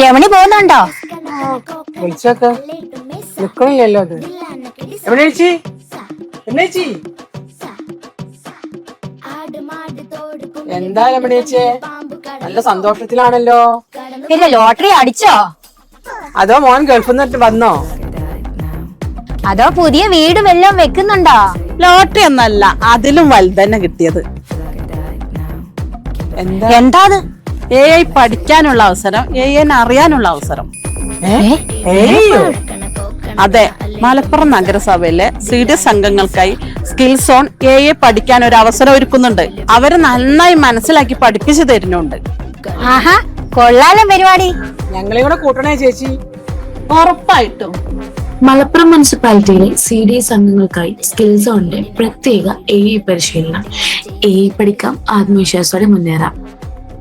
രമണി പോകുന്നുണ്ടോ? വിളിച്ചോക്ക നിക്കണില്ലല്ലോ അത്. എവിടെ ചേച്ചി? ചേച്ചി എന്താ രമണി ചേച്ചിയെ നല്ല സന്തോഷത്തിലാണല്ലോ. ഇല്ല, ലോട്ടറി അടിച്ചോ? അതോ മോൻ ഗൾഫിൽ നിന്ന് വന്നോ? അതോ പുതിയ വീട് വല്ലതും വെക്കുന്നുണ്ടോ? ലോട്ടറി ഒന്നല്ല, അതിലും വലുതന്നെ കിട്ടിയത്. എന്താ AI പഠിക്കാനുള്ള അവസരം, AI അറിയാനുള്ള അവസരം. അതെ, മലപ്പുറം നഗരസഭയിലെ CDS അംഗങ്ങൾക്കായി സ്കിൽ സോൺ AI പഠിക്കാൻ ഒരു അവസരം ഒരുക്കുന്നുണ്ട്. അവര് നന്നായി മനസ്സിലാക്കി പഠിപ്പിച്ചു തരുന്നുണ്ട്. ആഹാ, കൊള്ളാലോ പരിപാടി. ഞങ്ങളെ കൂടെ കൂട്ടണേ ചേച്ചി. ഉറപ്പായിട്ടും. മലപ്പുറം മുനിസിപ്പാലിറ്റിയിലെ CDS അംഗങ്ങൾക്കായി സ്കിൽ സോണിന്റെ പ്രത്യേക AI പരിശീലനം. AI പഠിക്കാം, ആത്മവിശ്വാസത്തോടെ മുന്നേറാം.